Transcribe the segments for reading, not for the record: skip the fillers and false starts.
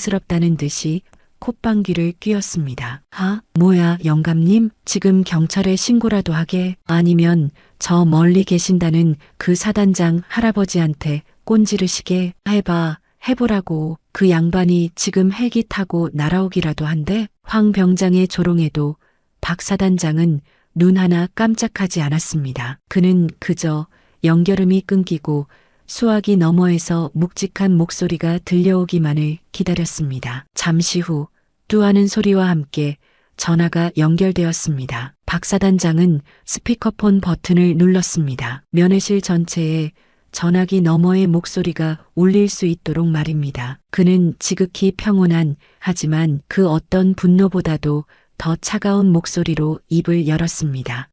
자연스럽다는 듯이 콧방귀를 뀌었습니다. 아, 뭐야, 영감님? 지금 경찰에 신고라도 하게? 아니면 저 멀리 계신다는 그 사단장 할아버지한테 꼰지르시게? 해보라고. 그 양반이 지금 헬기 타고 날아오기라도 한대? 황 병장의 조롱에도 박 사단장은 눈 하나 깜짝하지 않았습니다. 그는 그저 연결음이 끊기고 수화기 너머에서 묵직한 목소리가 들려오기만을 기다렸습니다. 잠시 후 뚜하는 소리와 함께 전화가 연결되었습니다. 박 사단장은 스피커폰 버튼을 눌렀습니다. 면회실 전체에 전화기 너머의 목소리가 울릴 수 있도록 말입니다. 그는 지극히 평온한, 하지만 그 어떤 분노보다도 더 차가운 목소리로 입을 열었습니다.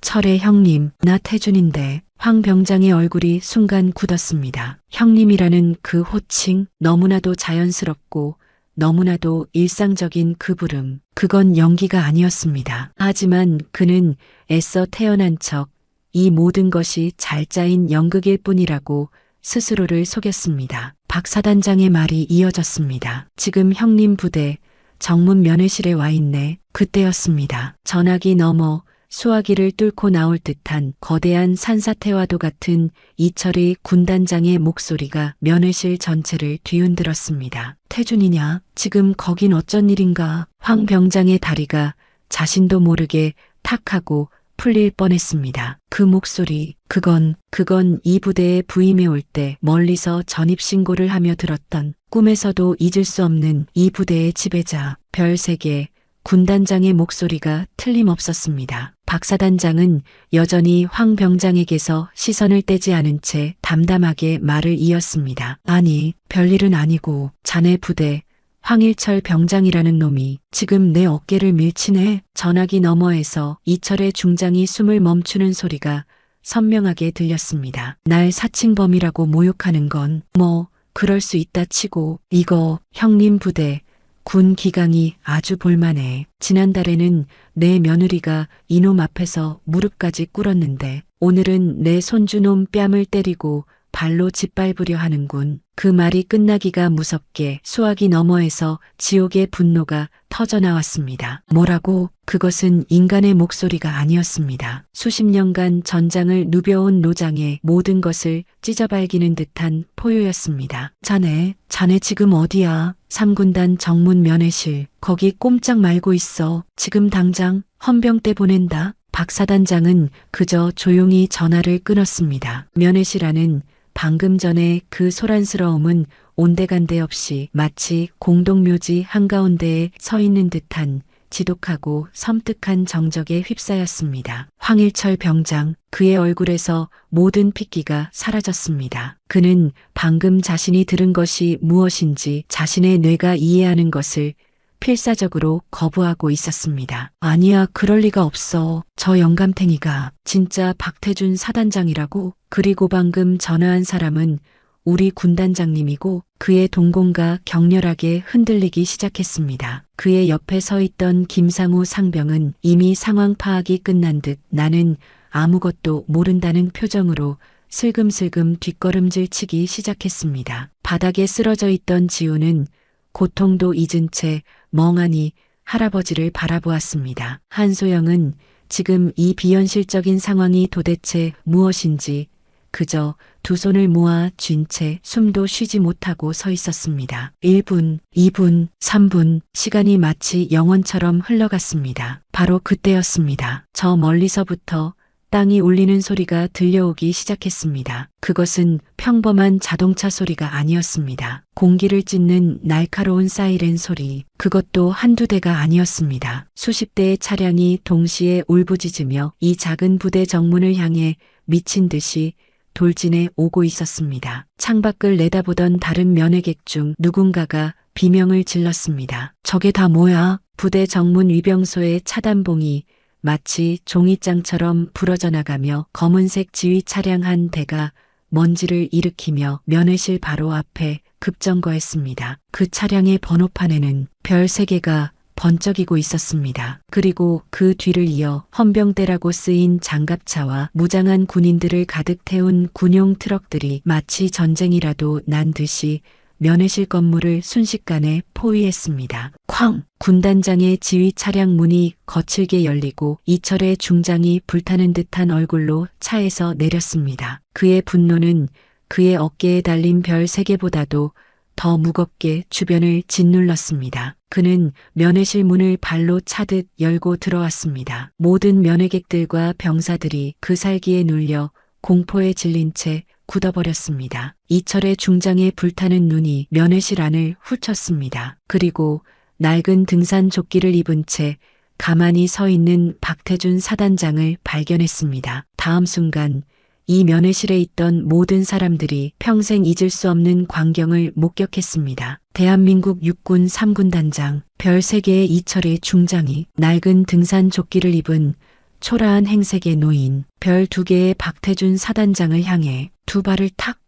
철의 형님, 나 태준인데. 황 병장의 얼굴이 순간 굳었습니다. 형님이라는 그 호칭, 너무나도 자연스럽고 너무나도 일상적인 그 부름, 그건 연기가 아니었습니다. 하지만 그는 애써 태어난 척 이 모든 것이 잘 짜인 연극일 뿐이라고 스스로를 속였습니다. 박 사단장의 말이 이어졌습니다. 지금 형님 부대 정문 면회실에 와 있네. 그때였습니다. 전화기 너머 수화기를 뚫고 나올 듯한 거대한 산사태와도 같은 이철의 군단장의 목소리가 면회실 전체를 뒤흔들었습니다. 태준이냐? 지금 거긴 어쩐 일인가? 황 병장의 다리가 자신도 모르게 탁 하고 풀릴 뻔했습니다. 그 목소리, 그건 이 부대에 부임해 올 때 멀리서 전입신고를 하며 들었던 꿈에서도 잊을 수 없는 이 부대의 지배자, 별세계 군단장의 목소리가 틀림없었습니다. 박 사단장은 여전히 황 병장에게서 시선을 떼지 않은 채 담담하게 말을 이었습니다. 아니, 별일은 아니고 자네 부대 황일철 병장이라는 놈이 지금 내 어깨를 밀치네. 전화기 너머에서 이철의 중장이 숨을 멈추는 소리가 선명하게 들렸습니다. 날 사칭범이라고 모욕하는 건 뭐 그럴 수 있다 치고 이거 형님 부대 군 기강이 아주 볼만해. 지난달에는 내 며느리가 이놈 앞에서 무릎까지 꿇었는데 오늘은 내 손주놈 뺨을 때리고 발로 짓밟으려 하는군. 그 말이 끝나기가 무섭게 수화기 너머에서 지옥의 분노가 터져나왔습니다. 뭐라고? 그것은 인간의 목소리가 아니었습니다. 수십 년간 전장을 누벼온 노장의 모든 것을 찢어발기는 듯한 포효였습니다. 자네 지금 어디야? 3군단 정문 면회실. 거기 꼼짝 말고 있어. 지금 당장 헌병대 보낸다. 박 사단장은 그저 조용히 전화를 끊었습니다. 면회실 안은 방금 전에 그 소란스러움은 온데간데 없이 마치 공동묘지 한가운데에 서 있는 듯한 지독하고 섬뜩한 정적에 휩싸였습니다. 황일철 병장, 그의 얼굴에서 모든 핏기가 사라졌습니다. 그는 방금 자신이 들은 것이 무엇인지 자신의 뇌가 이해하는 것을 필사적으로 거부하고 있었습니다. 아니야, 그럴 리가 없어. 저 영감탱이가 진짜 박태준 사단장이라고? 그리고 방금 전화한 사람은 우리 군단장님이고 그의 동공과 격렬하게 흔들리기 시작했습니다. 그의 옆에 서 있던 김상우 상병은 이미 상황 파악이 끝난 듯 나는 아무것도 모른다는 표정으로 슬금슬금 뒷걸음질 치기 시작했습니다. 바닥에 쓰러져 있던 지우는 고통도 잊은 채 멍하니 할아버지를 바라보았습니다. 한소영은 지금 이 비현실적인 상황이 도대체 무엇인지 그저 두 손을 모아 쥔 채 숨도 쉬지 못하고 서 있었습니다. 1분, 2분, 3분, 시간이 마치 영원처럼 흘러갔습니다. 바로 그때였습니다. 저 멀리서부터 땅이 울리는 소리가 들려오기 시작했습니다. 그것은 평범한 자동차 소리가 아니었습니다. 공기를 찢는 날카로운 사이렌 소리, 그것도 한두 대가 아니었습니다. 수십 대의 차량이 동시에 울부짖으며 이 작은 부대 정문을 향해 미친 듯이 돌진해 오고 있었습니다. 창밖을 내다보던 다른 면회객 중 누군가가 비명을 질렀습니다. 저게 다 뭐야? 부대 정문 위병소의 차단봉이 마치 종이장처럼 부러져 나가며 검은색 지휘 차량 한 대가 먼지를 일으키며 면회실 바로 앞에 급정거했습니다. 그 차량의 번호판에는 별 3개가 번쩍이고 있었습니다. 그리고 그 뒤를 이어 헌병대라고 쓰인 장갑차와 무장한 군인들을 가득 태운 군용 트럭들이 마치 전쟁이라도 난 듯이 면회실 건물을 순식간에 포위했습니다. 쾅! 군단장의 지휘 차량 문이 거칠게 열리고 이철의 중장이 불타는 듯한 얼굴로 차에서 내렸습니다. 그의 분노는 그의 어깨에 달린 별 3개보다도 더 무겁게 주변을 짓눌렀습니다. 그는 면회실 문을 발로 차듯 열고 들어왔습니다. 모든 면회객들과 병사들이 그 살기에 눌려 공포에 질린 채 굳어버렸습니다. 이철의 중장의 불타는 눈이 면회실 안을 훑쳤습니다. 그리고 낡은 등산 조끼를 입은 채 가만히 서 있는 박태준 사단장을 발견했습니다. 다음 순간 이 면회실에 있던 모든 사람들이 평생 잊을 수 없는 광경을 목격했습니다. 대한민국 육군 3군 단장, 별 3개의 이철의 중장이 낡은 등산 조끼를 입은 초라한 행색의 노인, 별 2개의 박태준 사단장을 향해 두 발을 탁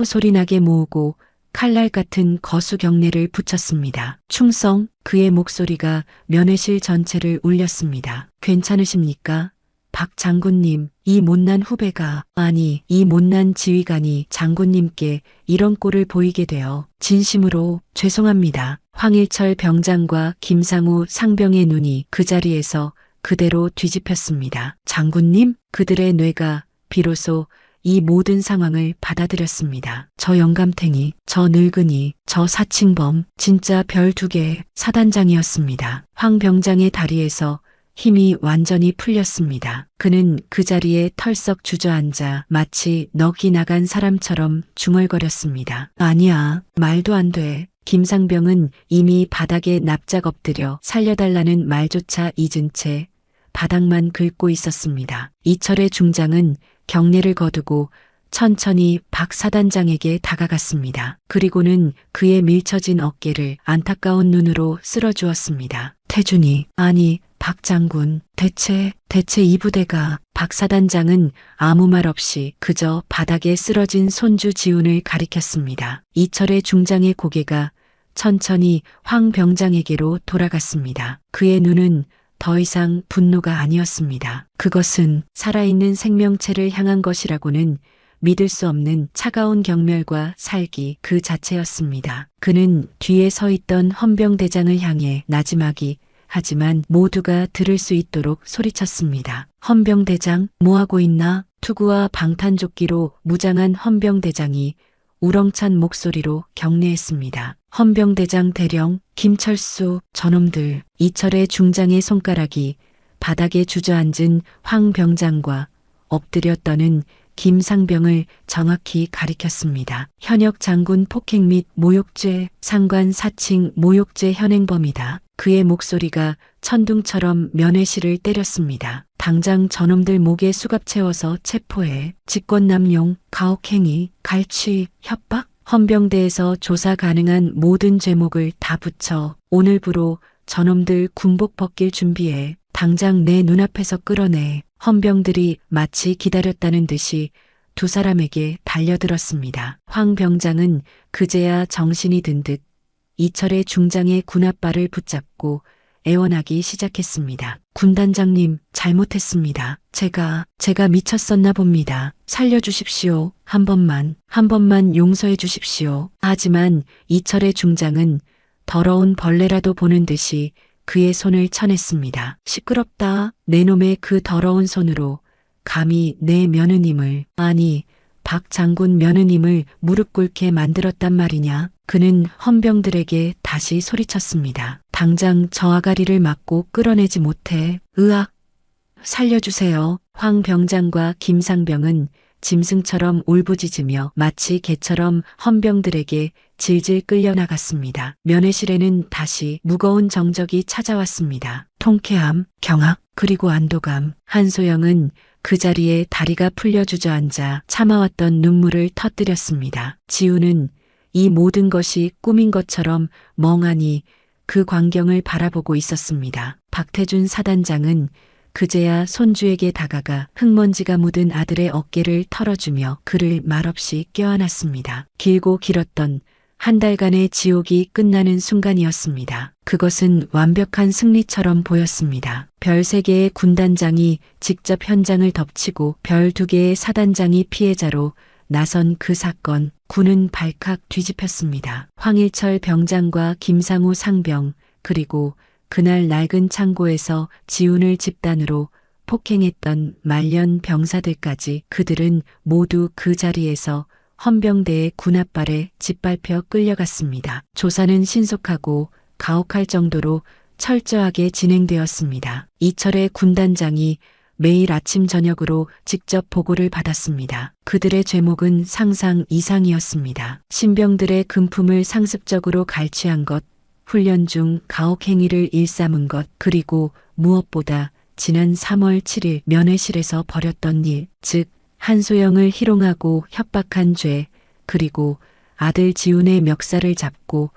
소리나게 모으고 칼날 같은 거수 경례를 붙였습니다. 충성, 그의 목소리가 면회실 전체를 울렸습니다. 괜찮으십니까? 박 장군님, 이 못난 후배가, 아니, 이 못난 지휘관이 장군님께 이런 꼴을 보이게 되어 진심으로 죄송합니다. 황일철 병장과 김상우 상병의 눈이 그 자리에서 그대로 뒤집혔습니다. 장군님? 그들의 뇌가 비로소 이 모든 상황을 받아들였습니다. 저 영감탱이, 저 늙은이, 저 사칭범, 진짜 별 2개의 사단장이었습니다. 황 병장의 다리에서 힘이 완전히 풀렸습니다. 그는 그 자리에 털썩 주저앉아 마치 넋이 나간 사람처럼 중얼거렸습니다. 아니야, 말도 안 돼. 김상병은 이미 바닥에 납작 엎드려 살려달라는 말조차 잊은 채 바닥만 긁고 있었습니다. 이철의 중장은 경례를 거두고 천천히 박 사단장에게 다가갔습니다. 그리고는 그의 밀쳐진 어깨를 안타까운 눈으로 쓸어주었습니다. 태준이, 아니, 박 장군, 대체 이 부대가. 박 사단장은 아무 말 없이 그저 바닥에 쓰러진 손주 지훈을 가리켰습니다. 이철의 중장의 고개가 천천히 황 병장에게로 돌아갔습니다. 그의 눈은 더 이상 분노가 아니었습니다. 그것은 살아있는 생명체를 향한 것이라고는 믿을 수 없는 차가운 경멸과 살기 그 자체였습니다. 그는 뒤에 서 있던 헌병대장을 향해 나지막이 하지만 모두가 들을 수 있도록 소리쳤습니다. 헌병대장, 뭐하고 있나? 투구와 방탄조끼로 무장한 헌병대장이 우렁찬 목소리로 격려했습니다. 헌병대장 대령, 김철수, 저놈들. 이철의 중장의 손가락이 바닥에 주저앉은 황 병장과 엎드려 떠는 김상병을 정확히 가리켰습니다. 현역 장군 폭행 및 모욕죄, 상관 사칭 모욕죄 현행범이다. 그의 목소리가 천둥처럼 면회실을 때렸습니다. 당장 저놈들 목에 수갑 채워서 체포해. 직권남용, 가혹행위, 갈취, 협박, 헌병대에서 조사 가능한 모든 죄목을 다 붙여 오늘부로 저놈들 군복 벗길 준비해. 당장 내 눈앞에서 끌어내. 헌병들이 마치 기다렸다는 듯이 두 사람에게 달려들었습니다. 황 병장은 그제야 정신이 든 듯 이철의 중장의 군홧발을 붙잡고 애원하기 시작했습니다. 군단장님, 잘못했습니다. 제가 미쳤었나 봅니다. 살려주십시오. 한 번만 용서해 주십시오. 하지만 이철의 중장은 더러운 벌레라도 보는 듯이 그의 손을 쳐냈습니다. 시끄럽다. 내 놈의 그 더러운 손으로 감히 내 며느님을, 아니 박 장군 며느님을 무릎 꿇게 만들었단 말이냐. 그는 헌병들에게 다시 소리쳤습니다. 당장 저 아가리를 맞고 끌어내지 못해. 으악! 살려주세요. 황 병장과 김상병은 짐승처럼 울부짖으며 마치 개처럼 헌병들에게 질질 끌려나갔습니다. 면회실에는 다시 무거운 정적이 찾아왔습니다. 통쾌함, 경악, 그리고 안도감. 한소영은 그 자리에 다리가 풀려 주저앉아 참아왔던 눈물을 터뜨렸습니다. 지우는 이 모든 것이 꿈인 것처럼 멍하니 그 광경을 바라보고 있었습니다. 박태준 사단장은 그제야 손주에게 다가가 흙먼지가 묻은 아들의 어깨를 털어주며 그를 말없이 껴안았습니다. 길고 길었던 한 달간의 지옥이 끝나는 순간이었습니다. 그것은 완벽한 승리처럼 보였습니다. 별 3개의 군단장이 직접 현장을 덮치고 별 2개의 사단장이 피해자로 나선 그 사건, 군은 발칵 뒤집혔습니다. 황일철 병장과 김상우 상병, 그리고 그날 낡은 창고에서 지훈을 집단으로 폭행했던 말년 병사들까지 그들은 모두 그 자리에서 헌병대의 군합발에 짓밟혀 끌려갔습니다. 조사는 신속하고 가혹할 정도로 철저하게 진행되었습니다. 이철의 군단장이 매일 아침 저녁으로 직접 보고를 받았습니다. 그들의 죄목은 상상 이상이었습니다. 신병들의 금품을 상습적으로 갈취한 것, 훈련 중 가혹 행위를 일삼은 것, 그리고 무엇보다 지난 3월 7일 면회실에서 벌였던 일, 즉 한소영을 희롱하고 협박한 죄, 그리고 아들 지훈의 멱살을 잡고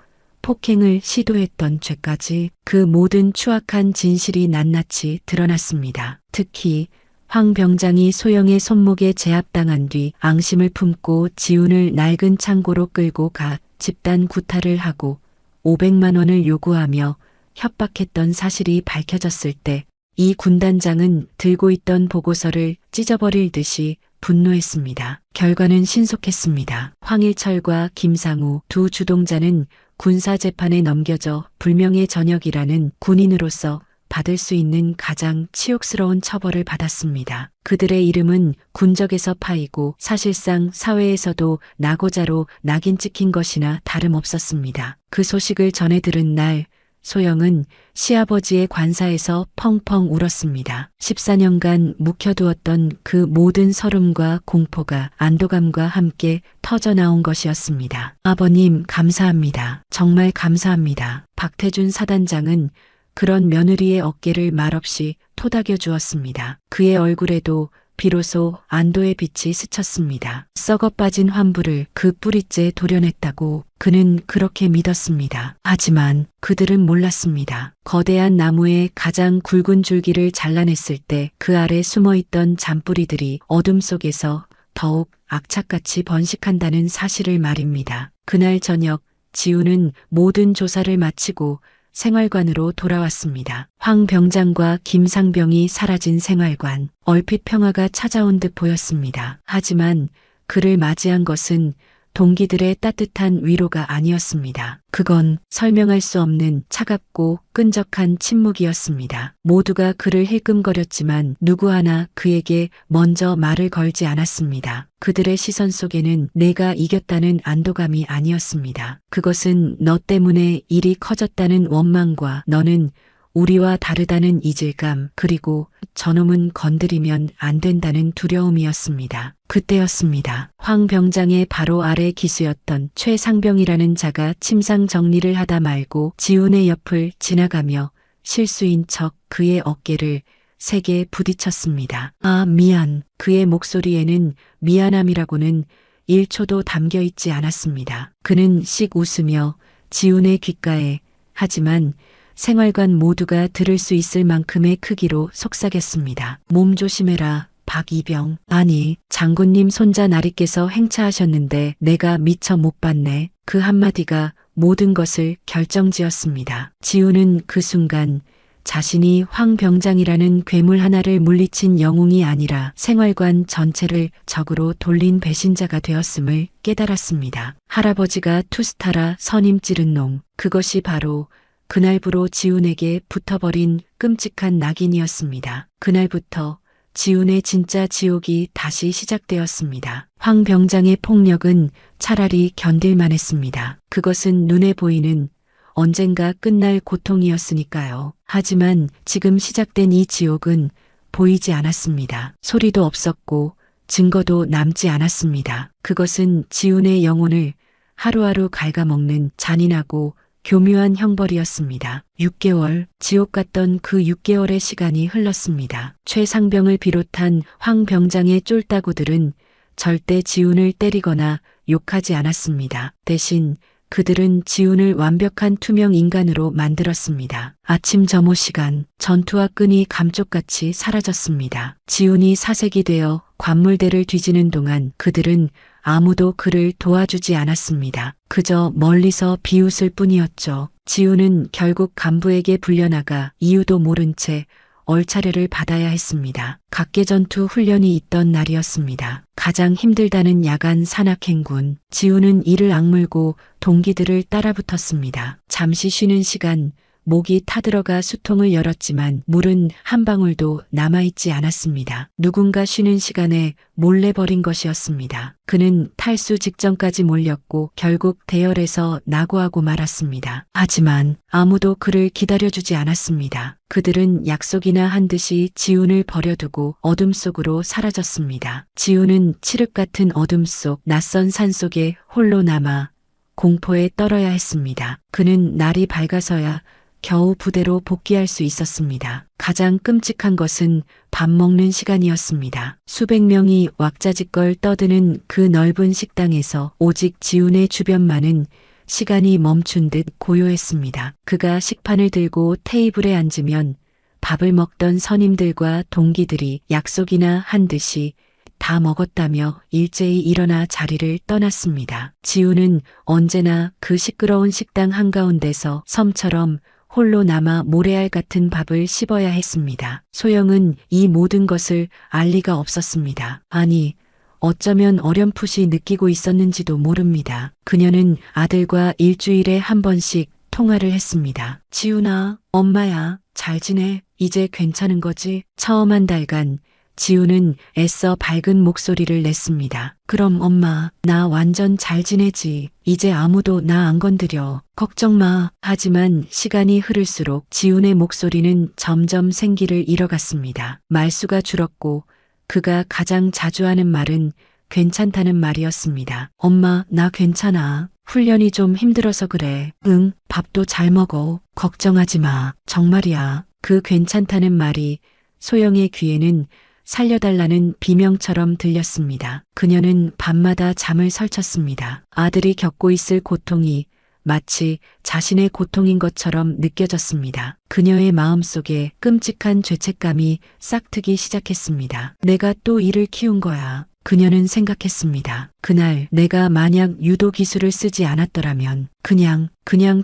폭행을 시도했던 죄까지 그 모든 추악한 진실이 낱낱이 드러났습니다. 특히 황 병장이 소영의 손목에 제압당한 뒤 앙심을 품고 지훈을 낡은 창고로 끌고 가 집단 구타를 하고 500만 원을 요구하며 협박했던 사실이 밝혀졌을 때 이 군단장은 들고 있던 보고서를 찢어버릴 듯이 분노했습니다. 결과는 신속했습니다. 황일철과 김상우 두 주동자는 군사재판에 넘겨져 불명예 전역이라는 군인으로서 받을 수 있는 가장 치욕스러운 처벌을 받았습니다. 그들의 이름은 군적에서 파이고 사실상 사회에서도 낙오자로 낙인 찍힌 것이나 다름없었습니다. 그 소식을 전해 들은 날 소영은 시아버지의 관사에서 펑펑 울었습니다. 14년간 묵혀두었던 그 모든 서름과 공포가 안도감과 함께 터져나온 것이었습니다. 아버님 감사합니다. 정말 감사합니다. 박태준 사단장은 그런 며느리의 어깨를 말없이 토닥여 주었습니다. 그의 얼굴에도 비로소 안도의 빛이 스쳤습니다. 썩어 빠진 환부를 그 뿌리째 도려냈다고 그는 그렇게 믿었습니다. 하지만 그들은 몰랐습니다. 거대한 나무의 가장 굵은 줄기를 잘라냈을 때 그 아래 숨어있던 잔뿌리들이 어둠 속에서 더욱 악착같이 번식한다는 사실을 말입니다. 그날 저녁 지훈은 모든 조사를 마치고 생활관으로 돌아왔습니다. 황 병장과 김 상병이 사라진 생활관, 얼핏 평화가 찾아온 듯 보였습니다. 하지만 그를 맞이한 것은 동기들의 따뜻한 위로가 아니었습니다. 그건 설명할 수 없는 차갑고 끈적한 침묵이었습니다. 모두가 그를 힐끔거렸지만 누구 하나 그에게 먼저 말을 걸지 않았습니다. 그들의 시선 속에는 내가 이겼다는 안도감이 아니었습니다. 그것은 너 때문에 일이 커졌다는 원망과 너는 우리와 다르다는 이질감, 그리고 저놈은 건드리면 안 된다는 두려움이었습니다. 그때였습니다. 황 병장의 바로 아래 기수였던 최 상병이라는 자가 침상 정리를 하다 말고 지훈의 옆을 지나가며 실수인 척 그의 어깨를 세게 부딪혔습니다. 아, 미안. 그의 목소리에는 미안함이라고는 1초도 담겨 있지 않았습니다. 그는 씩 웃으며 지훈의 귓가에, 하지만 생활관 모두가 들을 수 있을 만큼의 크기로 속삭였습니다. 몸 조심해라, 박이병. 아니, 장군님 손자 나리께서 행차하셨는데 내가 미처 못 봤네. 그 한마디가 모든 것을 결정지었습니다. 지훈은 그 순간 자신이 황 병장이라는 괴물 하나를 물리친 영웅이 아니라 생활관 전체를 적으로 돌린 배신자가 되었음을 깨달았습니다. 할아버지가 투스타라 선임 찌른 놈, 그것이 바로 그날부로 지훈에게 붙어버린 끔찍한 낙인이었습니다. 그날부터 지훈의 진짜 지옥이 다시 시작되었습니다. 황 병장의 폭력은 차라리 견딜만 했습니다. 그것은 눈에 보이는 언젠가 끝날 고통이었으니까요. 하지만 지금 시작된 이 지옥은 보이지 않았습니다. 소리도 없었고 증거도 남지 않았습니다. 그것은 지훈의 영혼을 하루하루 갉아먹는 잔인하고 교묘한 형벌이었습니다. 6개월, 지옥 같던 그 6개월의 시간이 흘렀습니다. 최 상병을 비롯한 황 병장의 쫄따구들은 절대 지훈을 때리거나 욕하지 않았습니다. 대신 그들은 지훈을 완벽한 투명 인간으로 만들었습니다. 아침 점호 시간, 전투와 끈이 감쪽같이 사라졌습니다. 지훈이 사색이 되어 관물대를 뒤지는 동안 그들은 아무도 그를 도와주지 않았습니다. 그저 멀리서 비웃을 뿐이었죠. 지훈은 결국 간부에게 불려나가 이유도 모른 채 얼차려를 받아야 했습니다. 각계전투 훈련이 있던 날이었습니다. 가장 힘들다는 야간 산악행군. 지우는 이를 악물고 동기들을 따라붙었습니다. 잠시 쉬는 시간, 목이 타들어가 수통을 열었지만 물은 한 방울도 남아있지 않았습니다. 누군가 쉬는 시간에 몰래 버린 것이었습니다. 그는 탈수 직전까지 몰렸고 결국 대열에서 낙오하고 말았습니다. 하지만 아무도 그를 기다려주지 않았습니다. 그들은 약속이나 한 듯이 지훈을 버려두고 어둠 속으로 사라졌습니다. 지훈은 칠흑 같은 어둠 속 낯선 산 속에 홀로 남아 공포에 떨어야 했습니다. 그는 날이 밝아서야 겨우 부대로 복귀할 수 있었습니다. 가장 끔찍한 것은 밥 먹는 시간이었습니다. 수백 명이 왁자지껄 떠드는 그 넓은 식당에서 오직 지훈의 주변만은 시간이 멈춘 듯 고요했습니다. 그가 식판을 들고 테이블에 앉으면 밥을 먹던 선임들과 동기들이 약속이나 한 듯이 다 먹었다며 일제히 일어나 자리를 떠났습니다. 지훈은 언제나 그 시끄러운 식당 한가운데서 섬처럼 홀로 남아 모래알 같은 밥을 씹어야 했습니다. 소영은 이 모든 것을 알 리가 없었습니다. 아니, 어쩌면 어렴풋이 느끼고 있었는지도 모릅니다. 그녀는 아들과 일주일에 한 번씩 통화를 했습니다. 지훈아, 엄마야, 잘 지내? 이제 괜찮은 거지? 처음 한 달간 지훈은 애써 밝은 목소리를 냈습니다. 그럼 엄마, 나 완전 잘 지내지. 이제 아무도 나 안 건드려. 걱정 마. 하지만 시간이 흐를수록 지훈의 목소리는 점점 생기를 잃어갔습니다. 말수가 줄었고 그가 가장 자주 하는 말은 괜찮다는 말이었습니다. 엄마, 나 괜찮아. 훈련이 좀 힘들어서 그래. 응, 밥도 잘 먹어. 걱정하지 마. 정말이야. 그 괜찮다는 말이 소영의 귀에는 살려달라는 비명처럼 들렸습니다. 그녀는 밤마다 잠을 설쳤습니다. 아들이 겪고 있을 고통이 마치 자신의 고통인 것처럼 느껴졌습니다. 그녀의 마음속에 끔찍한 죄책감이 싹트기 시작했습니다. 내가 또 이를 키운 거야. 그녀는 생각했습니다. 그날 내가 만약 유도 기술을 쓰지 않았더라면, 그냥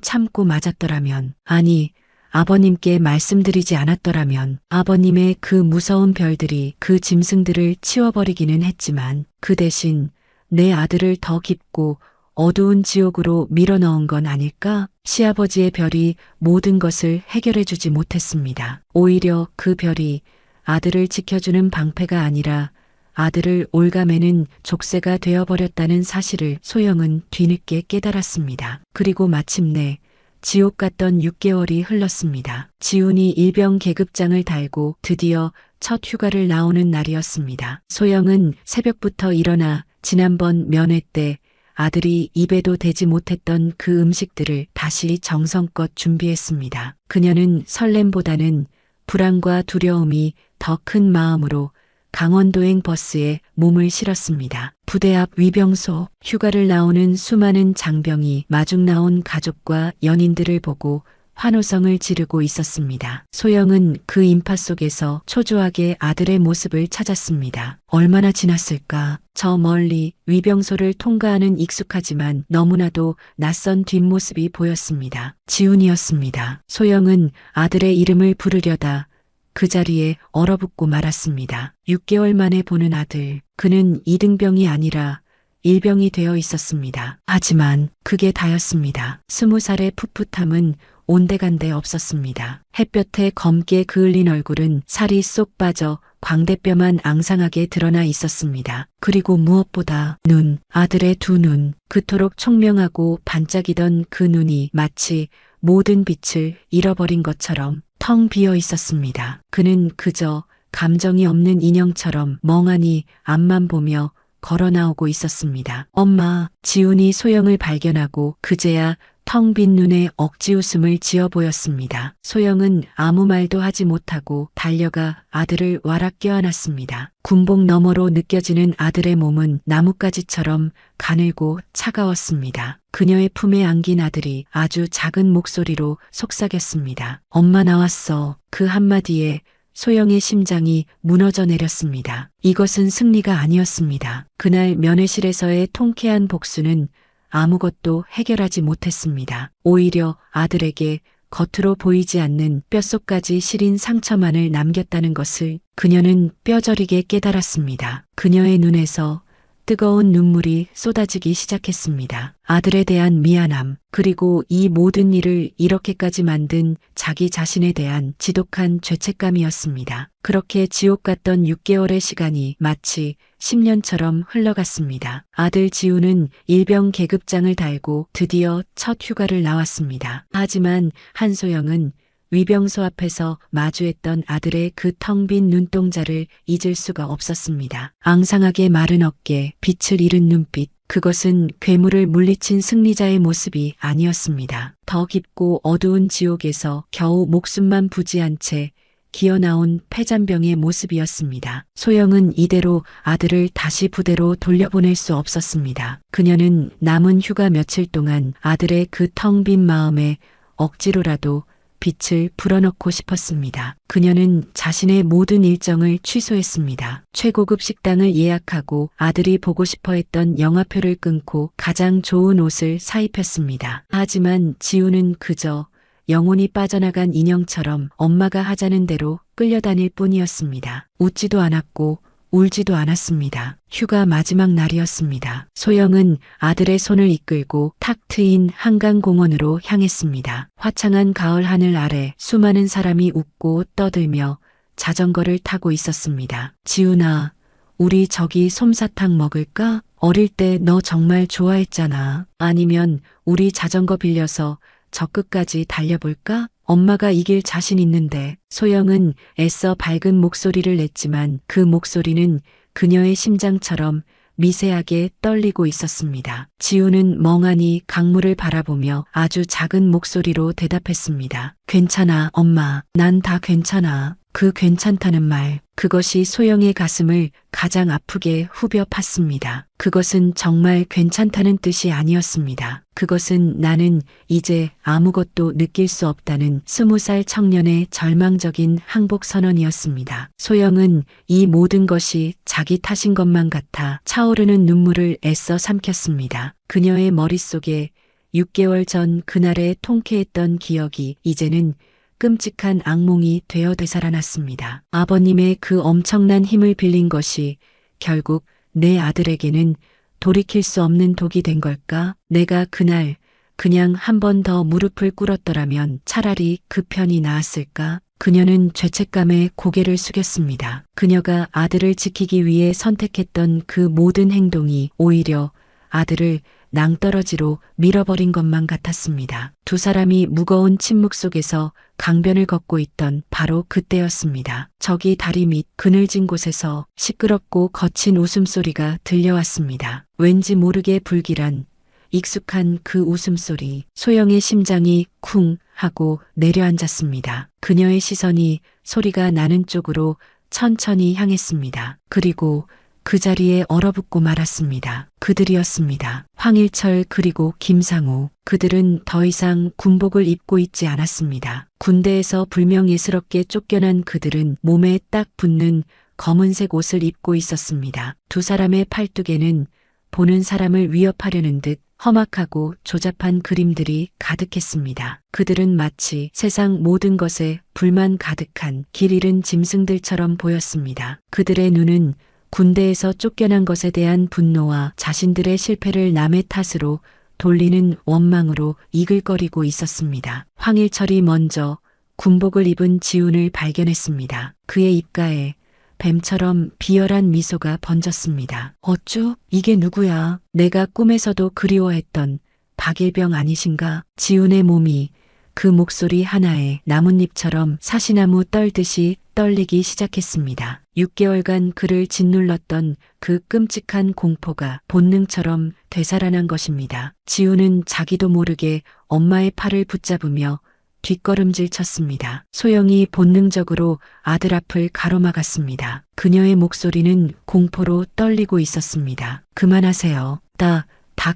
참고 맞았더라면, 아니, 아버님께 말씀드리지 않았더라면 아버님의 그 무서운 별들이 그 짐승들을 치워버리기는 했지만 그 대신 내 아들을 더 깊고 어두운 지옥으로 밀어넣은 건 아닐까? 시아버지의 별이 모든 것을 해결해주지 못했습니다. 오히려 그 별이 아들을 지켜주는 방패가 아니라 아들을 올가매는 족쇄가 되어버렸다는 사실을 소영은 뒤늦게 깨달았습니다. 그리고 마침내 지옥 같던 6개월이 흘렀습니다. 지훈이 일병 계급장을 달고 드디어 첫 휴가를 나오는 날이었습니다. 소영은 새벽부터 일어나 지난번 면회 때 아들이 입에도 대지 못했던 그 음식들을 다시 정성껏 준비했습니다. 그녀는 설렘보다는 불안과 두려움이 더 큰 마음으로 강원도행 버스에 몸을 실었습니다. 부대 앞 위병소, 휴가를 나오는 수많은 장병이 마중 나온 가족과 연인들을 보고 환호성을 지르고 있었습니다. 소영은 그 인파 속에서 초조하게 아들의 모습을 찾았습니다. 얼마나 지났을까? 저 멀리 위병소를 통과하는 익숙하지만 너무나도 낯선 뒷모습이 보였습니다. 지훈이었습니다. 소영은 아들의 이름을 부르려다 그 자리에 얼어붙고 말았습니다. 6개월 만에 보는 아들. 그는 2등병이 아니라 1병이 되어 있었습니다. 하지만 그게 다였습니다. 20살의 풋풋함은 온데간데 없었습니다. 햇볕에 검게 그을린 얼굴은 살이 쏙 빠져 광대뼈만 앙상하게 드러나 있었습니다. 그리고 무엇보다 눈, 아들의 두 눈, 그토록 총명하고 반짝이던 그 눈이 마치 모든 빛을 잃어버린 것처럼 텅 비어 있었습니다. 그는 그저 감정이 없는 인형처럼 멍하니 앞만 보며 걸어 나오고 있었습니다. 엄마, 지훈이 소영을 발견하고 그제야 텅 빈 눈에 억지 웃음을 지어 보였습니다. 소영은 아무 말도 하지 못하고 달려가 아들을 와락 껴안았습니다. 군복 너머로 느껴지는 아들의 몸은 나뭇가지처럼 가늘고 차가웠습니다. 그녀의 품에 안긴 아들이 아주 작은 목소리로 속삭였습니다. 엄마 나왔어. 그 한마디에 소영의 심장이 무너져 내렸습니다. 이것은 승리가 아니었습니다. 그날 면회실에서의 통쾌한 복수는 아무것도 해결하지 못했습니다. 오히려 아들에게 겉으로 보이지 않는 뼛속까지 시린 상처만을 남겼다는 것을 그녀는 뼈저리게 깨달았습니다. 그녀의 눈에서 뜨거운 눈물이 쏟아지기 시작했습니다. 아들에 대한 미안함, 그리고 이 모든 일을 이렇게까지 만든 자기 자신에 대한 지독한 죄책감이었습니다. 그렇게 지옥 같던 6개월의 시간이 마치 10년처럼 흘러갔습니다. 아들 지우는 일병 계급장을 달고 드디어 첫 휴가를 나왔습니다. 하지만 한소영은 위병소 앞에서 마주했던 아들의 그 텅 빈 눈동자를 잊을 수가 없었습니다. 앙상하게 마른 어깨, 빛을 잃은 눈빛, 그것은 괴물을 물리친 승리자의 모습이 아니었습니다. 더 깊고 어두운 지옥에서 겨우 목숨만 부지한 채 기어나온 패잔병의 모습이었습니다. 소영은 이대로 아들을 다시 부대로 돌려보낼 수 없었습니다. 그녀는 남은 휴가 며칠 동안 아들의 그 텅 빈 마음에 억지로라도 빛을 불어넣고 싶었습니다. 그녀는 자신의 모든 일정을 취소했습니다. 최고급 식당을 예약하고 아들이 보고 싶어 했던 영화표를 끊고 가장 좋은 옷을 사입혔습니다. 하지만 지우는 그저 영혼이 빠져나간 인형처럼 엄마가 하자는 대로 끌려다닐 뿐이었습니다. 웃지도 않았고 울지도 않았습니다. 휴가 마지막 날이었습니다. 소영은 아들의 손을 이끌고 탁 트인 한강공원으로 향했습니다. 화창한 가을 하늘 아래 수많은 사람이 웃고 떠들며 자전거를 타고 있었습니다. 지훈아, 우리 저기 솜사탕 먹을까? 어릴 때 너 정말 좋아했잖아. 아니면 우리 자전거 빌려서 저 끝까지 달려볼까? 엄마가 이길 자신 있는데. 소영은 애써 밝은 목소리를 냈지만 그 목소리는 그녀의 심장처럼 미세하게 떨리고 있었습니다. 지우는 멍하니 강물을 바라보며 아주 작은 목소리로 대답했습니다. 괜찮아, 엄마. 난 다 괜찮아. 그 괜찮다는 말, 그것이 소영의 가슴을 가장 아프게 후벼 팠습니다. 그것은 정말 괜찮다는 뜻이 아니었습니다. 그것은 나는 이제 아무것도 느낄 수 없다는 20살 청년의 절망적인 항복 선언이었습니다. 소영은 이 모든 것이 자기 탓인 것만 같아 차오르는 눈물을 애써 삼켰습니다. 그녀의 머릿속에 6개월 전 그날의 통쾌했던 기억이 이제는 끔찍한 악몽이 되어 되살아났습니다. 아버님의 그 엄청난 힘을 빌린 것이 결국 내 아들에게는 돌이킬 수 없는 독이 된 걸까? 내가 그날 그냥 한 번 더 무릎을 꿇었더라면 차라리 그 편이 나았을까? 그녀는 죄책감에 고개를 숙였습니다. 그녀가 아들을 지키기 위해 선택했던 그 모든 행동이 오히려 아들을 낭떠러지로 밀어버린 것만 같았습니다. 두 사람이 무거운 침묵 속에서 강변을 걷고 있던 바로 그때였습니다. 저기 다리 밑 그늘진 곳에서 시끄럽고 거친 웃음소리가 들려왔습니다. 왠지 모르게 불길한 익숙한 그 웃음소리. 소영의 심장이 쿵 하고 내려앉았습니다. 그녀의 시선이 소리가 나는 쪽으로 천천히 향했습니다. 그리고 그 자리에 얼어붙고 말았습니다. 그들이었습니다. 황일철 그리고 김상우. 그들은 더 이상 군복을 입고 있지 않았습니다. 군대에서 불명예스럽게 쫓겨난 그들은 몸에 딱 붙는 검은색 옷을 입고 있었습니다. 두 사람의 팔뚝에는 보는 사람을 위협하려는 듯 험악하고 조잡한 그림들이 가득했습니다. 그들은 마치 세상 모든 것에 불만 가득한 길 잃은 짐승들처럼 보였습니다. 그들의 눈은 군대에서 쫓겨난 것에 대한 분노와 자신들의 실패를 남의 탓으로 돌리는 원망으로 이글거리고 있었습니다. 황일철이 먼저 군복을 입은 지훈을 발견했습니다. 그의 입가에 뱀처럼 비열한 미소가 번졌습니다. 어쭈? 이게 누구야? 내가 꿈에서도 그리워했던 박일병 아니신가? 지훈의 몸이 그 목소리 하나에 나뭇잎처럼 사시나무 떨듯이 떨리기 시작했습니다. 6개월간 그를 짓눌렀던 그 끔찍한 공포가 본능처럼 되살아난 것입니다. 지우는 자기도 모르게 엄마의 팔을 붙잡으며 뒷걸음질 쳤습니다. 소영이 본능적으로 아들 앞을 가로막았습니다. 그녀의 목소리는 공포로 떨리고 있었습니다. 그만하세요. 다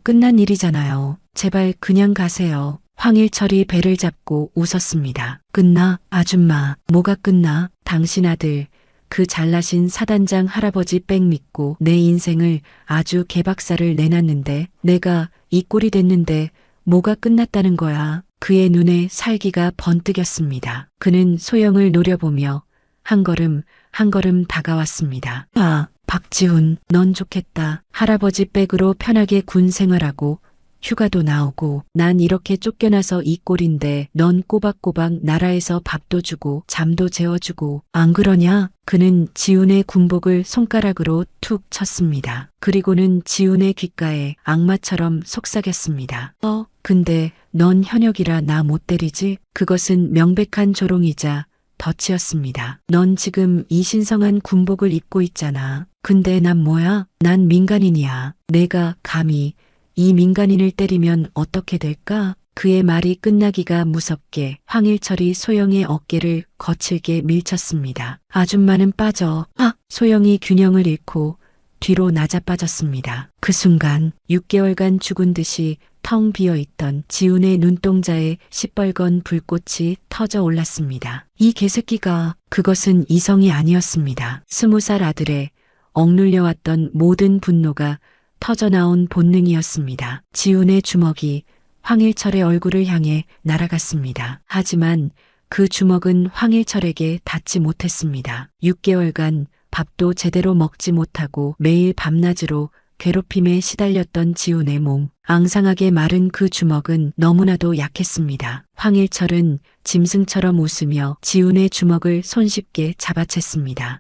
끝난 일이잖아요. 제발 그냥 가세요. 황일철이 배를 잡고 웃었습니다. 끝나? 아줌마, 뭐가 끝나? 당신 아들, 그 잘나신 사단장 할아버지 백 믿고 내 인생을 아주 개박살을 내놨는데 내가 이 꼴이 됐는데 뭐가 끝났다는 거야. 그의 눈에 살기가 번뜩였습니다. 그는 소영을 노려보며 한 걸음 한 걸음 다가왔습니다. 아, 박지훈, 넌 좋겠다. 할아버지 백으로 편하게 군 생활하고 휴가도 나오고 난 이렇게 쫓겨나서 이 꼴인데 넌 꼬박꼬박 나라에서 밥도 주고 잠도 재워주고 안 그러냐? 그는 지훈의 군복을 손가락으로 툭 쳤습니다. 그리고는 지훈의 귓가에 악마처럼 속삭였습니다. 근데 넌 현역이라 나 못 때리지? 그것은 명백한 조롱이자 덫이었습니다. 넌 지금 이 신성한 군복을 입고 있잖아. 근데 난 뭐야? 난 민간인이야. 내가 감히 이 민간인을 때리면 어떻게 될까? 그의 말이 끝나기가 무섭게 황일철이 소영의 어깨를 거칠게 밀쳤습니다. 아줌마는 빠져. 소영이 균형을 잃고 뒤로 나자빠졌습니다. 그 순간 6개월간 죽은 듯이 텅 비어있던 지훈의 눈동자에 시뻘건 불꽃이 터져 올랐습니다. 이 개새끼가, 그것은 이성이 아니었습니다. 20살 아들의 억눌려왔던 모든 분노가 터져나온 본능이었습니다. 지훈의 주먹이 황일철의 얼굴을 향해 날아갔습니다. 하지만 그 주먹은 황일철에게 닿지 못했습니다. 6개월간 밥도 제대로 먹지 못하고 매일 밤낮으로 괴롭힘에 시달렸던 지훈의 몸, 앙상하게 마른 그 주먹은 너무나도 약했습니다. 황일철은 짐승처럼 웃으며 지훈의 주먹을 손쉽게 잡아챘습니다.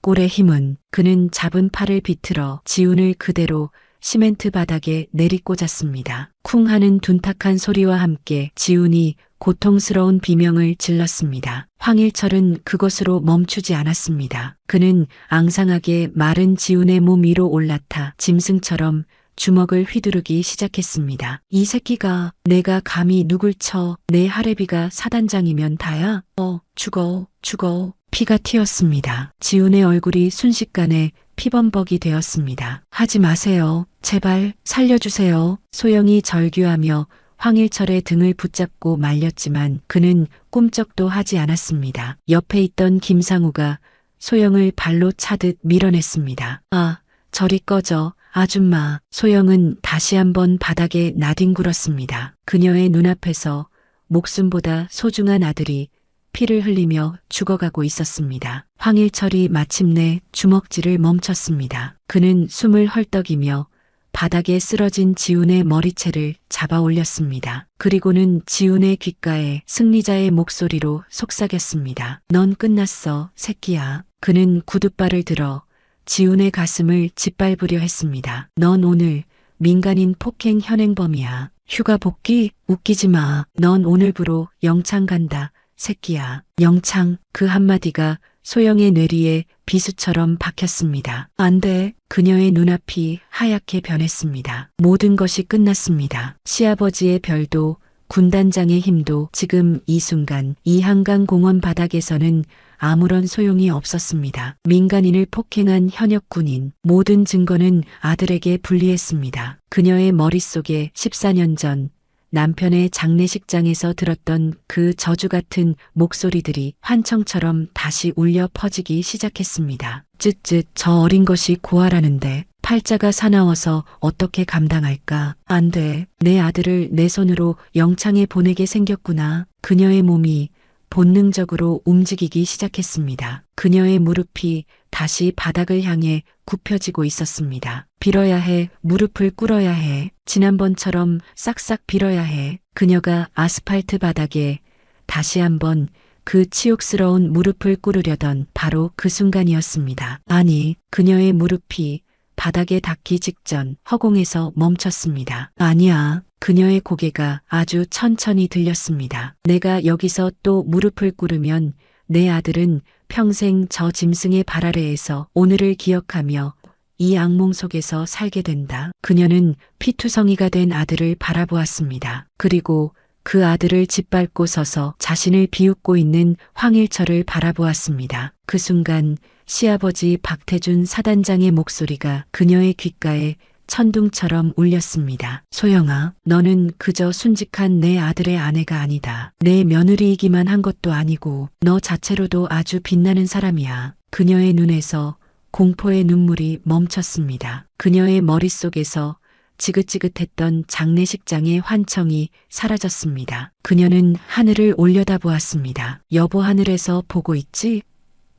꼴의 힘은. 그는 잡은 팔을 비틀어 지훈을 그대로 시멘트 바닥에 내리꽂았습니다. 쿵 하는 둔탁한 소리와 함께 지훈이 고통스러운 비명을 질렀습니다. 황일철은 그것으로 멈추지 않았습니다. 그는 앙상하게 마른 지훈의 몸 위로 올라타 짐승처럼 주먹을 휘두르기 시작했습니다. 이 새끼가, 내가 감히 누굴 쳐? 내 할애비가 사단장이면 다야? 죽어. 피가 튀었습니다. 지훈의 얼굴이 순식간에 피범벅이 되었습니다. 하지 마세요. 제발 살려주세요. 소영이 절규하며 황일철의 등을 붙잡고 말렸지만 그는 꿈쩍도 하지 않았습니다. 옆에 있던 김상우가 소영을 발로 차듯 밀어냈습니다. 저리 꺼져. 아줌마. 소영은 다시 한번 바닥에 나뒹굴었습니다. 그녀의 눈앞에서 목숨보다 소중한 아들이 피를 흘리며 죽어가고 있었습니다. 황일철이 마침내 주먹질을 멈췄습니다. 그는 숨을 헐떡이며 바닥에 쓰러진 지훈의 머리채를 잡아 올렸습니다. 그리고는 지훈의 귓가에 승리자의 목소리로 속삭였습니다. 넌 끝났어, 새끼야. 그는 구둣발을 들어 지훈의 가슴을 짓밟으려 했습니다. 넌 오늘 민간인 폭행 현행범이야. 휴가 복귀? 웃기지 마. 넌 오늘부로 영창 간다. 새끼야. 영창. 그 한마디가 소영의 뇌리에 비수처럼 박혔습니다. 안 돼. 그녀의 눈앞이 하얗게 변했습니다. 모든 것이 끝났습니다. 시아버지의 별도, 군단장의 힘도 지금 이 순간 이 한강 공원 바닥에서는 아무런 소용이 없었습니다. 민간인을 폭행한 현역 군인, 모든 증거는 아들에게 불리했습니다. 그녀의 머릿속에 14년 전 남편의 장례식장에서 들었던 그 저주 같은 목소리들이 환청처럼 다시 울려 퍼지기 시작했습니다. 쯧쯧, 저 어린 것이 고아라는데 팔자가 사나워서 어떻게 감당할까? 안 돼. 내 아들을 내 손으로 영창에 보내게 생겼구나. 그녀의 몸이 본능적으로 움직이기 시작했습니다. 그녀의 무릎이 다시 바닥을 향해 굽혀지고 있었습니다. 빌어야 해. 무릎을 꿇어야 해. 지난번처럼 싹싹 빌어야 해. 그녀가 아스팔트 바닥에 다시 한번 그 치욕스러운 무릎을 꿇으려던 바로 그 순간이었습니다. 아니, 그녀의 무릎이 바닥에 닿기 직전 허공에서 멈췄습니다. 아니야. 그녀의 고개가 아주 천천히 들렸습니다. 내가 여기서 또 무릎을 꿇으면 내 아들은 평생 저 짐승의 발 아래에서 오늘을 기억하며 이 악몽 속에서 살게 된다. 그녀는 피투성이가 된 아들을 바라보았습니다. 그리고 그 아들을 짓밟고 서서 자신을 비웃고 있는 황일철을 바라보았습니다. 그 순간 시아버지 박태준 사단장의 목소리가 그녀의 귓가에 천둥처럼 울렸습니다. 소영아, 너는 그저 순직한 내 아들의 아내가 아니다. 내 며느리이기만 한 것도 아니고 너 자체로도 아주 빛나는 사람이야. 그녀의 눈에서 공포의 눈물이 멈췄습니다. 그녀의 머릿속에서 지긋지긋했던 장례식장의 환청이 사라졌습니다. 그녀는 하늘을 올려다보았습니다. 여보, 하늘에서 보고 있지?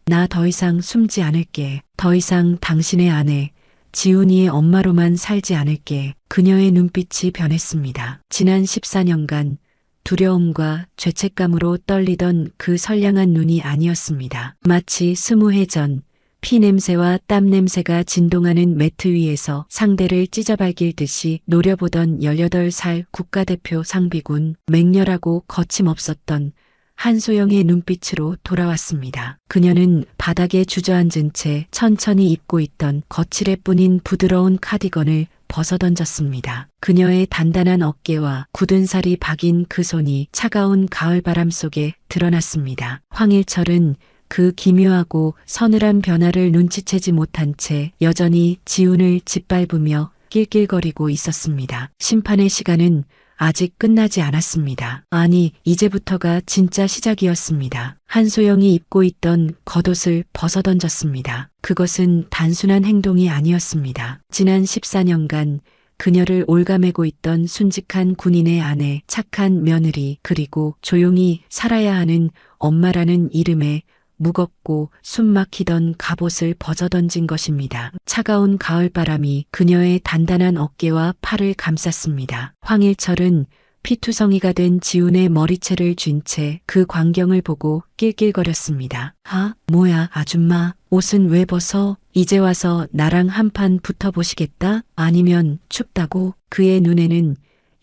나 더 이상 숨지 않을게. 더 이상 당신의 아내, 지훈이의 엄마로만 살지 않을게. 그녀의 눈빛이 변했습니다. 지난 14년간 두려움과 죄책감으로 떨리던 그 선량한 눈이 아니었습니다. 마치 20해 전 피냄새와 땀냄새가 진동하는 매트 위에서 상대를 찢어발길듯이 노려보던 18살 국가대표 상비군, 맹렬하고 거침없었던 한소영의 눈빛으로 돌아왔습니다. 그녀는 바닥에 주저앉은 채 천천히 입고 있던 거칠애뿐인 부드러운 카디건을 벗어던졌습니다. 그녀의 단단한 어깨와 굳은 살이 박인 그 손이 차가운 가을바람 속에 드러났습니다. 황일철은 그 기묘하고 서늘한 변화를 눈치채지 못한 채 여전히 지훈을 짓밟으며 낄낄거리고 있었습니다. 심판의 시간은 아직 끝나지 않았습니다. 아니, 이제부터가 진짜 시작이었습니다. 한소영이 입고 있던 겉옷을 벗어던졌습니다. 그것은 단순한 행동이 아니었습니다. 지난 14년간 그녀를 올가매고 있던 순직한 군인의 아내, 착한 며느리, 그리고 조용히 살아야 하는 엄마라는 이름에 무겁고 숨막히던 갑옷을 벗어던진 것입니다. 차가운 가을바람이 그녀의 단단한 어깨와 팔을 감쌌습니다. 황일철은 피투성이가 된 지훈의 머리채를 쥔 채 그 광경을 보고 낄낄거렸습니다. 아, 뭐야, 아줌마. 옷은 왜 벗어? 이제 와서 나랑 한판 붙어보시겠다? 아니면 춥다고? 그의 눈에는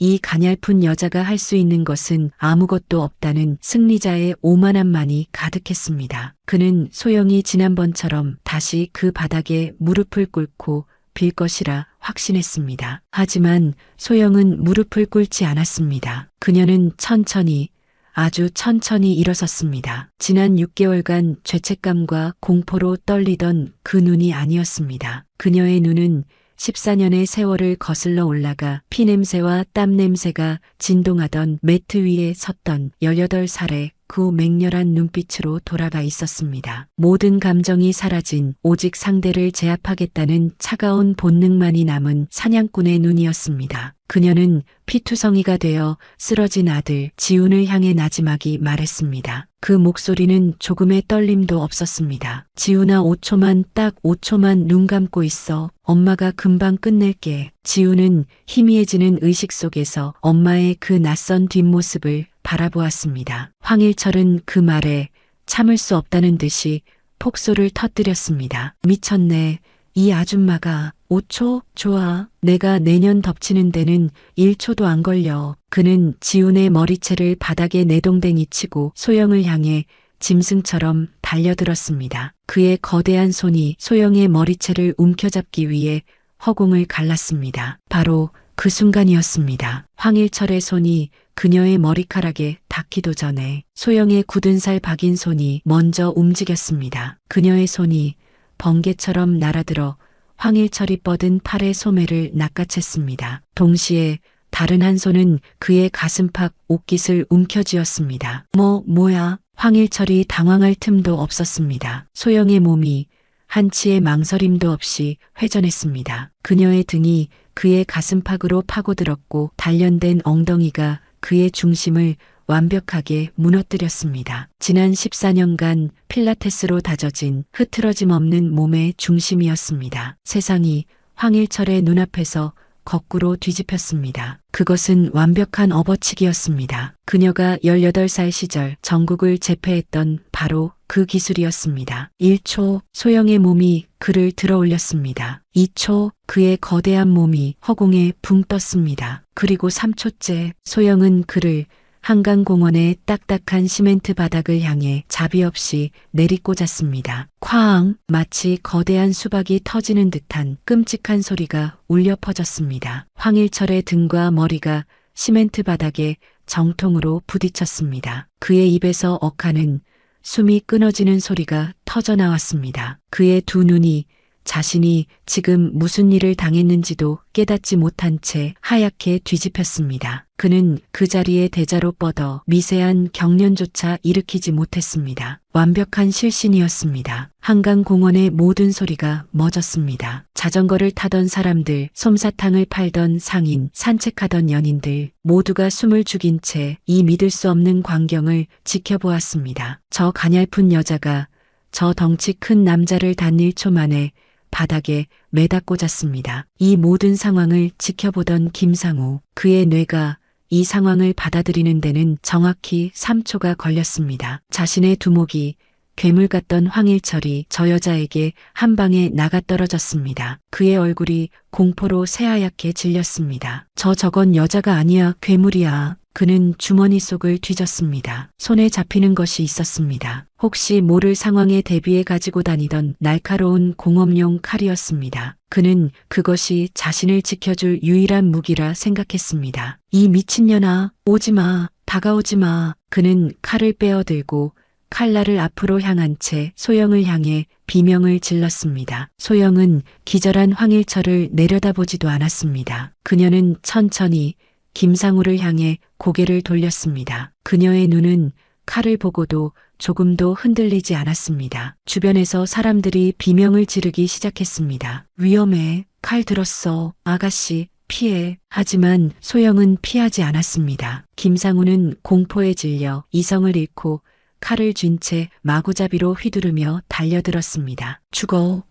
이 가냘픈 여자가 할 수 있는 것은 아무것도 없다는 승리자의 오만함만이 가득했습니다. 그는 소영이 지난번처럼 다시 그 바닥에 무릎을 꿇고 빌 것이라 확신했습니다. 하지만 소영은 무릎을 꿇지 않았습니다. 그녀는 천천히, 아주 천천히 일어섰습니다. 지난 6개월간 죄책감과 공포로 떨리던 그 눈이 아니었습니다. 그녀의 눈은 14년의 세월을 거슬러 올라가 피냄새와 땀냄새가 진동하던 매트 위에 섰던 18살의 그 맹렬한 눈빛으로 돌아가 있었습니다. 모든 감정이 사라진 오직 상대를 제압하겠다는 차가운 본능만이 남은 사냥꾼의 눈이었습니다. 그녀는 피투성이가 되어 쓰러진 아들 지훈을 향해 나지막이 말했습니다. 그 목소리는 조금의 떨림도 없었습니다. 지훈아, 5초만, 딱 5초만 눈 감고 있어. 엄마가 금방 끝낼게. 지훈은 희미해지는 의식 속에서 엄마의 그 낯선 뒷모습을 바라보았습니다. 황일철은 그 말에 참을 수 없다는 듯이 폭소를 터뜨렸습니다. 미쳤네. 이 아줌마가 5초? 좋아. 내가 내년 덮치는 데는 1초도 안 걸려. 그는 지훈의 머리채를 바닥에 내동댕이 치고 소영을 향해 짐승처럼 달려들었습니다. 그의 거대한 손이 소영의 머리채를 움켜잡기 위해 허공을 갈랐습니다. 바로 그 순간이었습니다. 황일철의 손이 그녀의 머리카락에 닿기도 전에 소영의 굳은 살 박인 손이 먼저 움직였습니다. 그녀의 손이 번개처럼 날아들어 황일철이 뻗은 팔의 소매를 낚아챘습니다. 동시에 다른 한 손은 그의 가슴팍 옷깃을 움켜쥐었습니다. 뭐야? 황일철이 당황할 틈도 없었습니다. 소영의 몸이 한치의 망설임도 없이 회전했습니다. 그녀의 등이 그의 가슴팍으로 파고들었고 단련된 엉덩이가 그의 중심을 완벽하게 무너뜨렸습니다. 지난 14년간 필라테스로 다져진 흐트러짐 없는 몸의 중심이었습니다. 세상이 황일철의 눈앞에서 거꾸로 뒤집혔습니다. 그것은 완벽한 업어치기였습니다. 그녀가 18살 시절 전국을 제패했던 바로 그 기술이었습니다. 1초, 소영의 몸이 그를 들어 올렸습니다. 2초, 그의 거대한 몸이 허공에 붕 떴습니다. 그리고 3초째, 소영은 그를 한강공원의 딱딱한 시멘트 바닥을 향해 자비 없이 내리꽂았습니다. 쾅! 마치 거대한 수박이 터지는 듯한 끔찍한 소리가 울려 퍼졌습니다. 황일철의 등과 머리가 시멘트 바닥에 정통으로 부딪혔습니다. 그의 입에서 억하는 숨이 끊어지는 소리가 터져나왔습니다. 그의 두 눈이 자신이 지금 무슨 일을 당했는지도 깨닫지 못한 채 하얗게 뒤집혔습니다. 그는 그 자리에 대자로 뻗어 미세한 경련조차 일으키지 못했습니다. 완벽한 실신이었습니다. 한강공원의 모든 소리가 멎었습니다. 자전거를 타던 사람들, 솜사탕을 팔던 상인, 산책하던 연인들 모두가 숨을 죽인 채 이 믿을 수 없는 광경을 지켜보았습니다. 저 가냘픈 여자가 저 덩치 큰 남자를 단 1초 만에 바닥에 매다 꽂았습니다. 이 모든 상황을 지켜보던 김상우, 그의 뇌가 이 상황을 받아들이는 데는 정확히 3초가 걸렸습니다. 자신의 두목이 괴물 같던 황일철이 저 여자에게 한 방에 나가떨어졌습니다. 그의 얼굴이 공포로 새하얗게 질렸습니다. 저건 여자가 아니야, 괴물이야. 그는 주머니 속을 뒤졌습니다. 손에 잡히는 것이 있었습니다. 혹시 모를 상황에 대비해 가지고 다니던 날카로운 공업용 칼이었습니다. 그는 그것이 자신을 지켜줄 유일한 무기라 생각했습니다. 이 미친년아, 오지마, 다가오지마. 그는 칼을 빼어들고 칼날을 앞으로 향한 채 소영을 향해 비명을 질렀습니다. 소영은 기절한 황일철을 내려다보지도 않았습니다. 그녀는 천천히 김상우를 향해 고개를 돌렸습니다. 그녀의 눈은 칼을 보고도 조금도 흔들리지 않았습니다. 주변에서 사람들이 비명을 지르기 시작했습니다. 위험해. 칼 들었어. 아가씨, 피해. 하지만 소영은 피하지 않았습니다. 김상우는 공포에 질려 이성을 잃고 칼을 쥔 채 마구잡이로 휘두르며 달려들었습니다.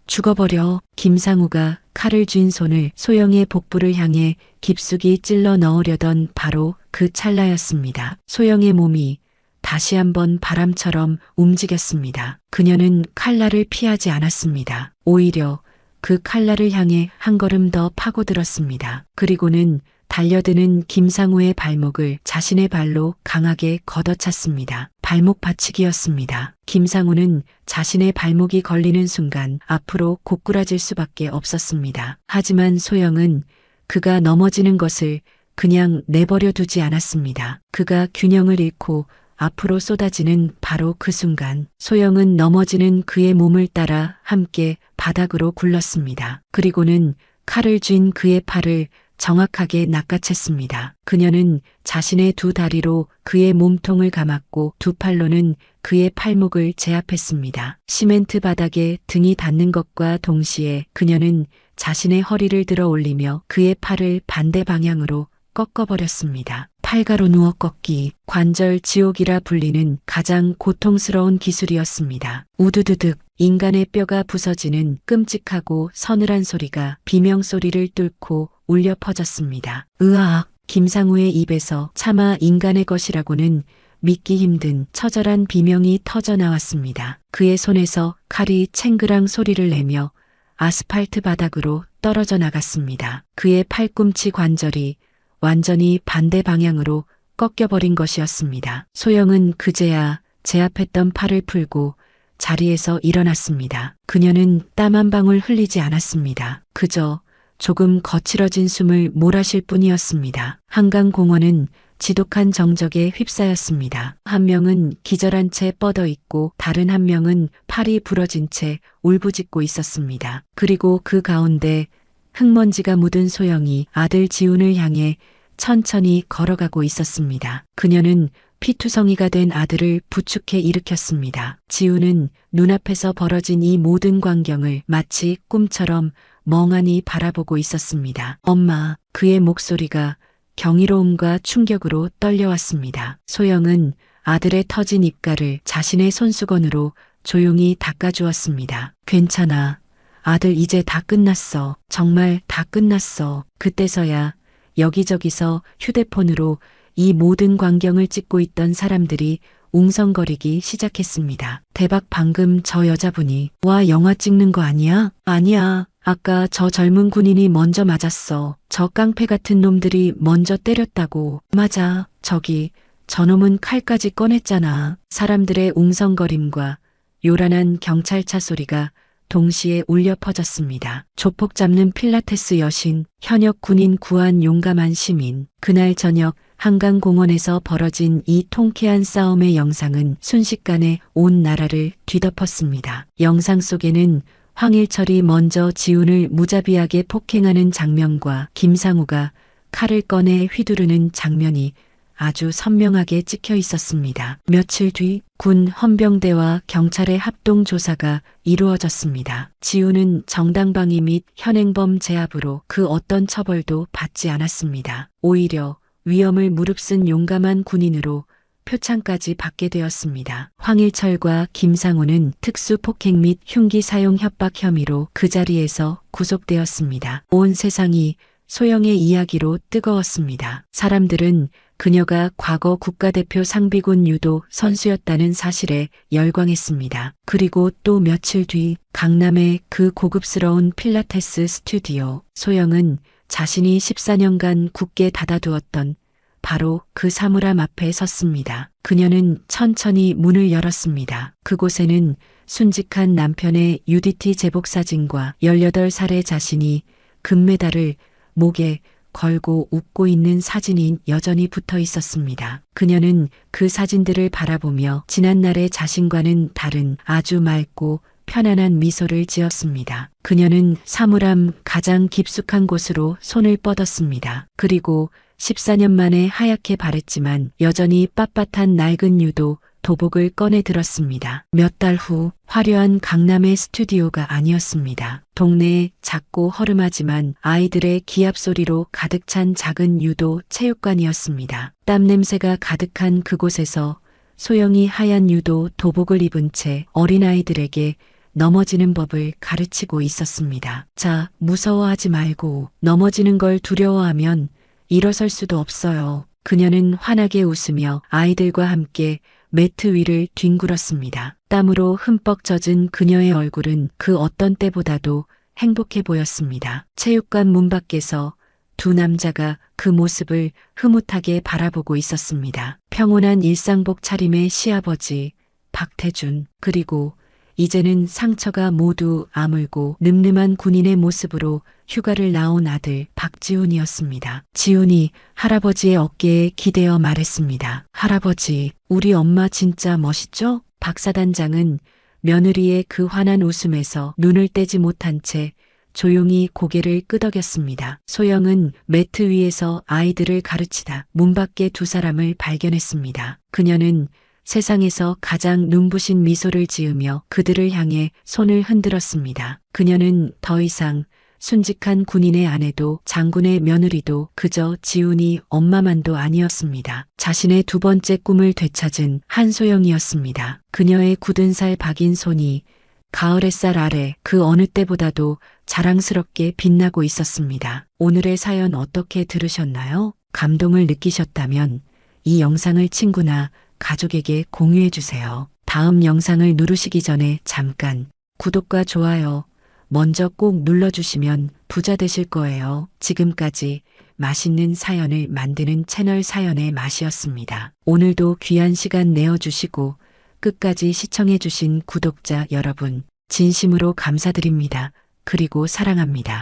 죽어버려. 김상우가 칼을 쥔 손을 소영의 복부를 향해 깊숙이 찔러 넣으려던 바로 그 찰나였습니다. 소영의 몸이 다시 한번 바람처럼 움직였습니다. 그녀는 칼날을 피하지 않았습니다. 오히려 그 칼날을 향해 한 걸음 더 파고들었습니다. 그리고는 달려드는 김상우의 발목을 자신의 발로 강하게 걷어찼습니다. 발목 받치기였습니다. 김상우는 자신의 발목이 걸리는 순간 앞으로 고꾸라질 수밖에 없었습니다. 하지만 소영은 그가 넘어지는 것을 그냥 내버려 두지 않았습니다. 그가 균형을 잃고 앞으로 쏟아지는 바로 그 순간 소영은 넘어지는 그의 몸을 따라 함께 바닥으로 굴렀습니다. 그리고는 칼을 쥔 그의 팔을 정확하게 낚아챘습니다. 그녀는 자신의 두 다리로 그의 몸통을 감았고 두 팔로는 그의 팔목을 제압했습니다. 시멘트 바닥에 등이 닿는 것과 동시에 그녀는 자신의 허리를 들어 올리며 그의 팔을 반대 방향으로 꺾어버렸습니다. 팔가로 누워 꺾기, 관절 지옥이라 불리는 가장 고통스러운 기술이었습니다. 우두두둑, 인간의 뼈가 부서지는 끔찍하고 서늘한 소리가 비명소리를 뚫고 울려 퍼졌습니다. 으악! 김상우의 입에서 차마 인간의 것이라고는 믿기 힘든 처절한 비명이 터져 나왔습니다. 그의 손에서 칼이 챙그랑 소리를 내며 아스팔트 바닥으로 떨어져 나갔습니다. 그의 팔꿈치 관절이 완전히 반대 방향으로 꺾여버린 것이었습니다. 소영은 그제야 제압했던 팔을 풀고 자리에서 일어났습니다. 그녀는 땀 한 방울 흘리지 않았습니다. 그저 조금 거칠어진 숨을 몰아쉴 뿐이었습니다. 한강공원은 지독한 정적에 휩싸였습니다. 한 명은 기절한 채 뻗어 있고 다른 한 명은 팔이 부러진 채 울부짖고 있었습니다. 그리고 그 가운데 흙먼지가 묻은 소영이 아들 지훈을 향해 천천히 걸어가고 있었습니다. 그녀는 피투성이가 된 아들을 부축해 일으켰습니다. 지훈은 눈앞에서 벌어진 이 모든 광경을 마치 꿈처럼 멍하니 바라보고 있었습니다. 엄마, 그의 목소리가 경이로움과 충격으로 떨려왔습니다. 소영은 아들의 터진 입가를 자신의 손수건으로 조용히 닦아주었습니다. 괜찮아. 아들 이제 다 끝났어. 정말 다 끝났어. 그때서야 여기저기서 휴대폰으로 이 모든 광경을 찍고 있던 사람들이 웅성거리기 시작했습니다. 대박, 방금 저 여자분이 와 영화 찍는 거 아니야? 아니야. 아까 저 젊은 군인이 먼저 맞았어. 저 깡패 같은 놈들이 먼저 때렸다고. 맞아. 저기 저놈은 칼까지 꺼냈잖아. 사람들의 웅성거림과 요란한 경찰차 소리가 동시에 울려 퍼졌습니다. 조폭 잡는 필라테스 여신, 현역 군인 구한 용감한 시민. 그날 저녁 한강공원에서 벌어진 이 통쾌한 싸움의 영상은 순식간에 온 나라를 뒤덮었습니다. 영상 속에는 황일철이 먼저 지훈을 무자비하게 폭행하는 장면과 김상우가 칼을 꺼내 휘두르는 장면이 아주 선명하게 찍혀 있었습니다. 며칠 뒤 군 헌병대와 경찰의 합동 조사가 이루어졌습니다. 지훈은 정당방위 및 현행범 제압으로 그 어떤 처벌도 받지 않았습니다. 오히려 위험을 무릅쓴 용감한 군인으로 표창까지 받게 되었습니다. 황일철과 김상우는 특수폭행 및 흉기 사용 협박 혐의로 그 자리에서 구속되었습니다. 온 세상이 소영의 이야기로 뜨거웠습니다. 사람들은 그녀가 과거 국가대표 상비군 유도 선수였다는 사실에 열광했습니다. 그리고 또 며칠 뒤 강남의 그 고급스러운 필라테스 스튜디오, 소영은 자신이 14년간 굳게 닫아두었던 바로 그 사물함 앞에 섰습니다. 그녀는 천천히 문을 열었습니다. 그곳에는 순직한 남편의 UDT 제복 사진과 18살의 자신이 금메달을 목에 걸고 웃고 있는 사진이 여전히 붙어 있었습니다. 그녀는 그 사진들을 바라보며 지난날의 자신과는 다른 아주 맑고 편안한 미소를 지었습니다. 그녀는 사물함 가장 깊숙한 곳으로 손을 뻗었습니다. 그리고 14년 만에 하얗게 바랬지만 여전히 빳빳한 낡은 유도 도복을 꺼내 들었습니다. 몇 달 후 화려한 강남의 스튜디오가 아니었습니다. 동네에 작고 허름하지만 아이들의 기합 소리로 가득 찬 작은 유도 체육관이었습니다. 땀 냄새가 가득한 그곳에서 소영이 하얀 유도 도복을 입은 채 어린아이들에게 넘어지는 법을 가르치고 있었습니다. 자, 무서워하지 말고 넘어지는 걸 두려워하면 일어설 수도 없어요. 그녀는 환하게 웃으며 아이들과 함께 매트 위를 뒹굴었습니다. 땀으로 흠뻑 젖은 그녀의 얼굴은 그 어떤 때보다도 행복해 보였습니다. 체육관 문 밖에서 두 남자가 그 모습을 흐뭇하게 바라보고 있었습니다. 평온한 일상복 차림의 시아버지 박태준, 그리고 이제는 상처가 모두 아물고 늠름한 군인의 모습으로 휴가를 나온 아들 박지훈이었습니다. 지훈이 할아버지의 어깨에 기대어 말했습니다. 할아버지, 우리 엄마 진짜 멋있죠? 박 사단장은 며느리의 그 환한 웃음에서 눈을 떼지 못한 채 조용히 고개를 끄덕였습니다. 소영은 매트 위에서 아이들을 가르치다 문 밖에 두 사람을 발견했습니다. 그녀는 세상에서 가장 눈부신 미소를 지으며 그들을 향해 손을 흔들었습니다. 그녀는 더 이상 순직한 군인의 아내도 장군의 며느리도 그저 지훈이 엄마만도 아니었습니다. 자신의 두 번째 꿈을 되찾은 한소영이었습니다. 그녀의 굳은 살 박인 손이 가을 햇살 아래 그 어느 때보다도 자랑스럽게 빛나고 있었습니다. 오늘의 사연 어떻게 들으셨나요? 감동을 느끼셨다면 이 영상을 친구나 가족에게 공유해 주세요. 다음 영상을 누르시기 전에 잠깐 구독과 좋아요 먼저 꼭 눌러주시면 부자 되실 거예요. 지금까지 맛있는 사연을 만드는 채널 사연의 맛이었습니다. 오늘도 귀한 시간 내어주시고 끝까지 시청해주신 구독자 여러분, 진심으로 감사드립니다. 그리고 사랑합니다.